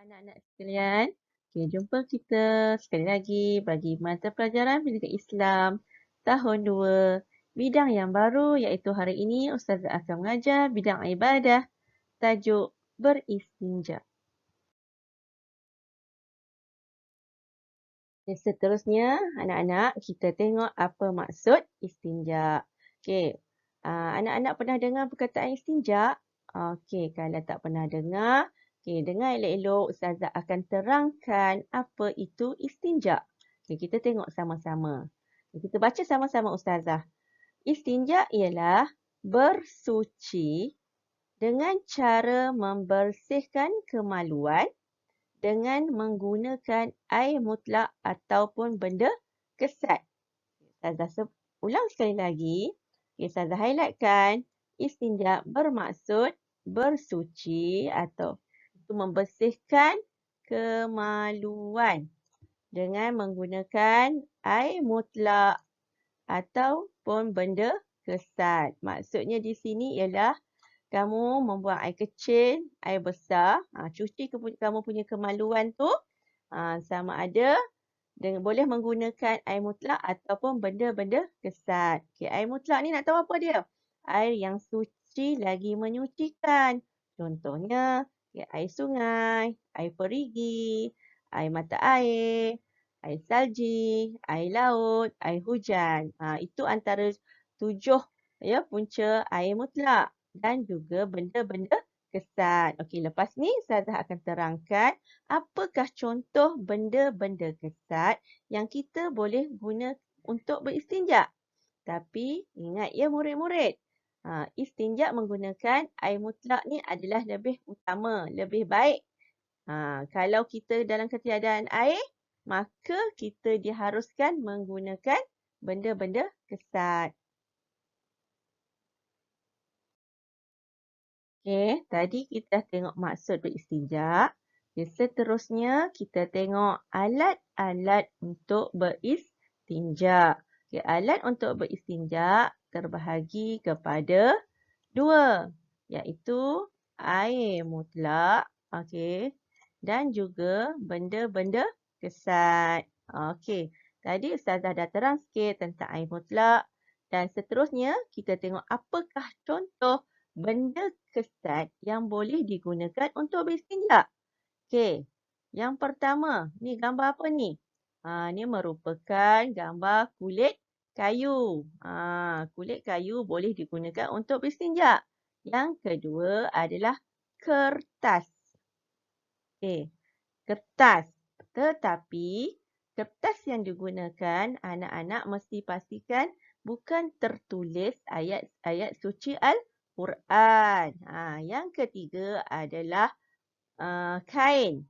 Anak-anak sekalian, jumpa kita sekali lagi bagi mata pelajaran Pendidikan Islam tahun 2, bidang yang baru iaitu hari ini Ustazah akan mengajar bidang ibadah, tajuk beristinja. Seterusnya, anak-anak, kita tengok apa maksud istinja. Okey, anak-anak pernah dengar perkataan istinja? Okey, kalau tak pernah dengar, dengar elok-elok. Ustazah akan terangkan apa itu istinja. Okey, kita tengok sama-sama. Kita baca sama-sama Ustazah. Istinja ialah bersuci dengan cara membersihkan kemaluan dengan menggunakan air mutlak ataupun benda kesat. Ustazah ulang sekali lagi. Ustazah highlightkan. Istinja bermaksud bersuci atau membersihkan kemaluan dengan menggunakan air mutlak ataupun benda kesat. Maksudnya di sini ialah kamu membuang air kecil, air besar, cuci kamu punya kemaluan tu sama ada boleh menggunakan air mutlak ataupun benda-benda kesat. Okay, air mutlak ni nak tahu apa dia? Air yang suci lagi menyucikan. Contohnya air sungai, air perigi, air mata air salji, air laut, air hujan. Itu antara 7 punca air mutlak dan juga benda-benda kesat. Okey, lepas ni Ustazah akan terangkan apakah contoh benda-benda kesat yang kita boleh guna untuk beristinja. Tapi ingat ya murid-murid, istinja menggunakan air mutlak ni adalah lebih utama, lebih baik. Kalau kita dalam ketiadaan air, maka kita diharuskan menggunakan benda-benda kesat. Okey, tadi kita tengok maksud beristinja. Seterusnya kita tengok alat-alat untuk beristinja. Okay, alat untuk beristinja terbahagi kepada 2, iaitu air mutlak, dan juga benda-benda kesat. Okey, tadi Ustazah dah terang sikit tentang air mutlak dan seterusnya kita tengok apakah contoh benda kesat yang boleh digunakan untuk beristinja. Okey, yang pertama, ni gambar apa ni? Ni merupakan gambar kulit kayu. Kulit kayu boleh digunakan untuk beristinja. Yang kedua adalah kertas. Okey, kertas. Tetapi kertas yang digunakan anak-anak mesti pastikan bukan tertulis ayat-ayat suci Al-Quran. Yang ketiga adalah kain.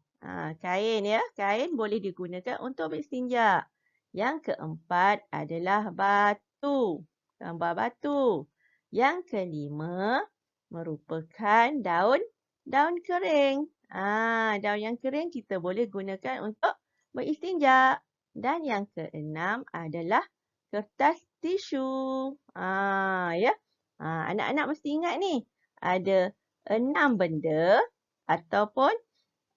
Kain ya, kain boleh digunakan untuk beristinja. Yang keempat adalah batu. Gambar batu. Yang kelima merupakan daun kering. Daun yang kering kita boleh gunakan untuk beristinja. Dan yang keenam adalah kertas tisu. Anak-anak mesti ingat ni. Ada 6 benda ataupun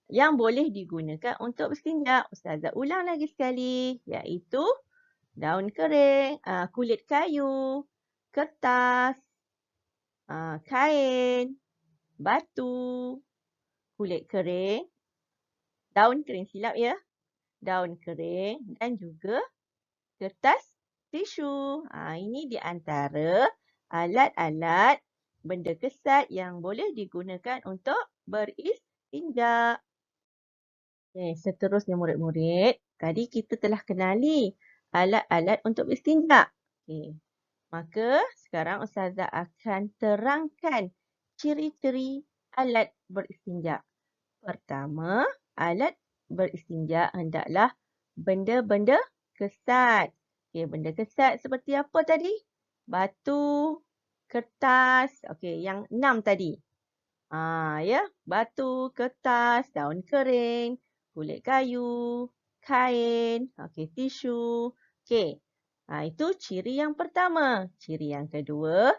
yang boleh digunakan untuk beristinja. Ustazah ulang lagi sekali. Iaitu daun kering, kulit kayu, kertas, kain, batu, kulit kering, daun kering silap ya. Daun kering dan juga kertas tisu. Ini di antara alat-alat benda kesat yang boleh digunakan untuk beristinja. Seterusnya murid-murid, tadi kita telah kenali alat-alat untuk beristinja. Maka sekarang Ustazah akan terangkan ciri-ciri alat beristinja. Pertama, alat beristinja hendaklah benda-benda kesat. Benda kesat seperti apa tadi? Batu, kertas, yang 6 tadi. Batu, kertas, daun kering, kulit kayu, kain, tisu. Itu ciri yang pertama. Ciri yang kedua,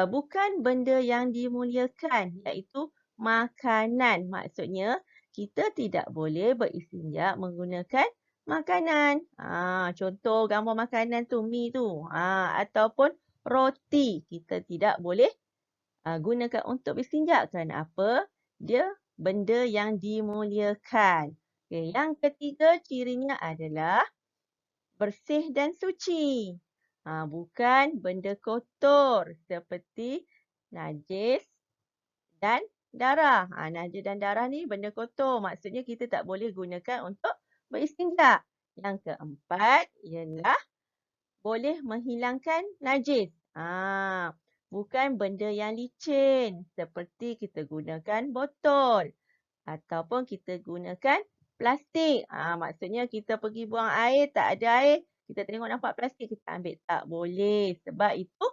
bukan benda yang dimuliakan, iaitu makanan. Maksudnya, kita tidak boleh beristinja menggunakan makanan. Contoh gambar makanan tu, mi tu. Ataupun roti. Kita tidak boleh gunakan untuk beristinja. Kerana apa? Dia benda yang dimuliakan. Okay. Yang ketiga cirinya adalah bersih dan suci. Bukan benda kotor seperti najis dan darah. Najis dan darah ni benda kotor. Maksudnya kita tak boleh gunakan untuk beristinja. Yang keempat ialah boleh menghilangkan najis. Bukan benda yang licin seperti kita gunakan botol ataupun kita gunakan plastik. Maksudnya kita pergi buang air, tak ada air, kita tengok nampak plastik, kita ambil. Tak boleh. Sebab itu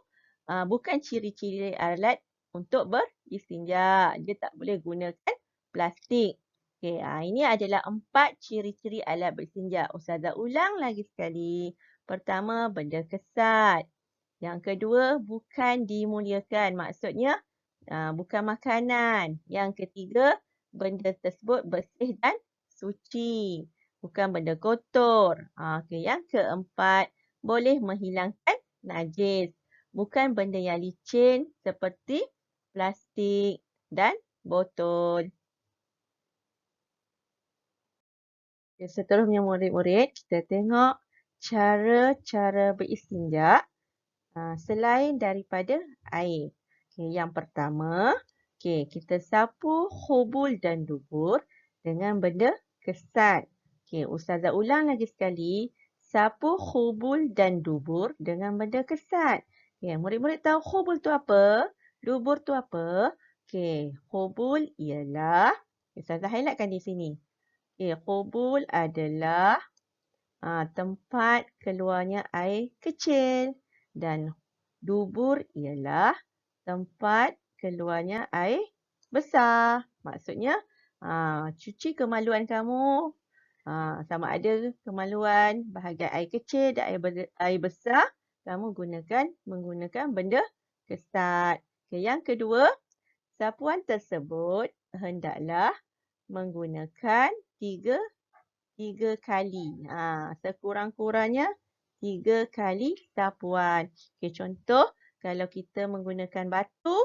bukan ciri-ciri alat untuk beristinja. Dia tak boleh gunakan plastik. Okay, ini adalah 4 ciri-ciri alat beristinja. Ustazah ulang lagi sekali. Pertama, benda kesat. Yang kedua, bukan dimuliakan. Maksudnya, bukan makanan. Yang ketiga, benda tersebut bersih dan suci. Bukan benda kotor. Okay. Yang keempat, boleh menghilangkan najis. Bukan benda yang licin seperti plastik dan botol. Seterusnya murid-murid, kita tengok cara-cara beristinja selain daripada air. Okay, yang pertama, kita sapu hubul dan dubur dengan benda kesat. Okay, Ustazah ulang lagi sekali. Sapu hubul dan dubur dengan benda kesat. Okay, murid-murid tahu hubul tu apa? Dubur tu apa? Okay, hubul ialah, Ustazah highlightkan di sini. Hubul adalah tempat keluarnya air kecil. Dan dubur ialah tempat keluarnya air besar. Maksudnya, cuci kemaluan kamu. Sama ada kemaluan bahagian air kecil dan air besar. Kamu menggunakan benda kesat. Yang kedua, sapuan tersebut hendaklah menggunakan tiga kali. Sekurang-kurangnya 3 kali sapuan. Contoh, kalau kita menggunakan batu,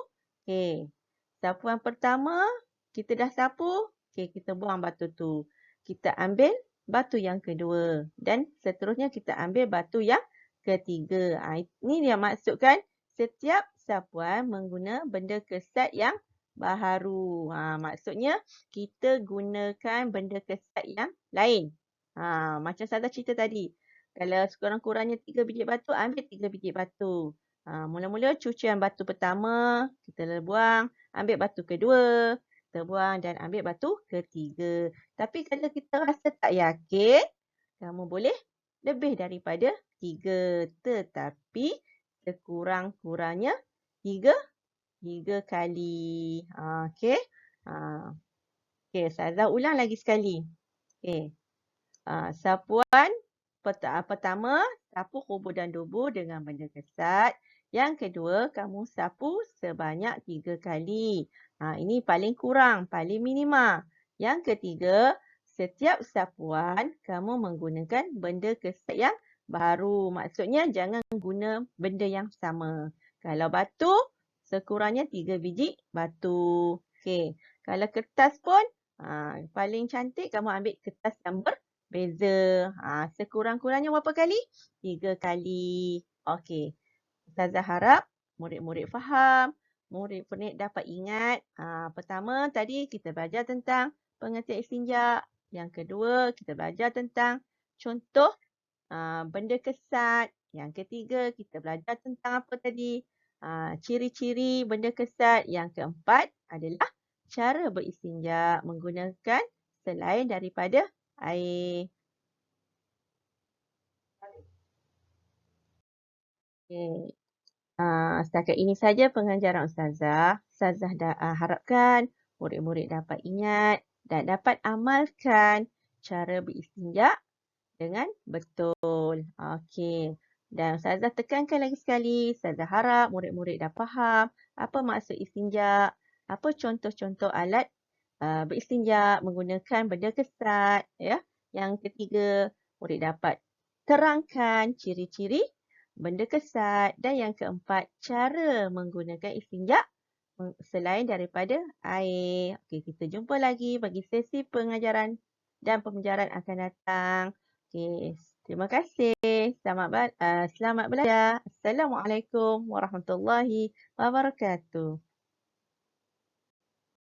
sapuan pertama, kita dah sapu, kita buang batu tu. Kita ambil batu yang kedua. Dan seterusnya kita ambil batu yang ketiga. Ini dia maksudkan setiap sapuan mengguna benda kesat yang baharu. Maksudnya kita gunakan benda kesat yang lain. Macam saya cerita tadi. Kalau sekurang-kurangnya 3 biji batu, ambil 3 biji batu. Mula-mula cucian batu pertama, kita buang. Ambil batu kedua, kita buang dan ambil batu ketiga. Tapi kalau kita rasa tak yakin, kamu boleh lebih daripada 3. Tetapi sekurang-kurangnya 3 kali. Okey. Ustazah ulang lagi sekali. Sapuan pertama, sapu hubul dan dubur dengan benda kesat. Yang kedua, kamu sapu sebanyak 3 kali. Ini paling kurang, paling minima. Yang ketiga, setiap sapuan kamu menggunakan benda kesat yang baru. Maksudnya jangan guna benda yang sama. Kalau batu, sekurangnya 3 biji batu. Kalau kertas pun, paling cantik kamu ambil kertas yang berbeza. Sekurang-kurangnya berapa kali? 3 kali. Okey. Ustazah harap murid-murid faham. Murid-murid dapat ingat. Pertama, tadi kita belajar tentang pengertian istinja. Yang kedua, kita belajar tentang contoh benda kesat. Yang ketiga, kita belajar tentang apa tadi? Ciri-ciri benda kesat. Yang keempat adalah cara beristinja menggunakan selain daripada air. Setakat ini saja pengajaran Ustazah. Ustazah harapkan murid-murid dapat ingat dan dapat amalkan cara beristinja dengan betul. Okey. Dan Ustazah tekankan lagi sekali, Ustazah harap murid-murid dah faham apa maksud istinja, apa contoh-contoh alat beristinja menggunakan benda kesat. Ya. Yang ketiga, murid dapat terangkan ciri-ciri benda kesat. Dan yang keempat, cara menggunakan istinja selain daripada air. Okey, kita jumpa lagi bagi sesi pengajaran dan pembelajaran akan datang. Okey, terima kasih. Selamat belajar. Assalamualaikum warahmatullahi wabarakatuh.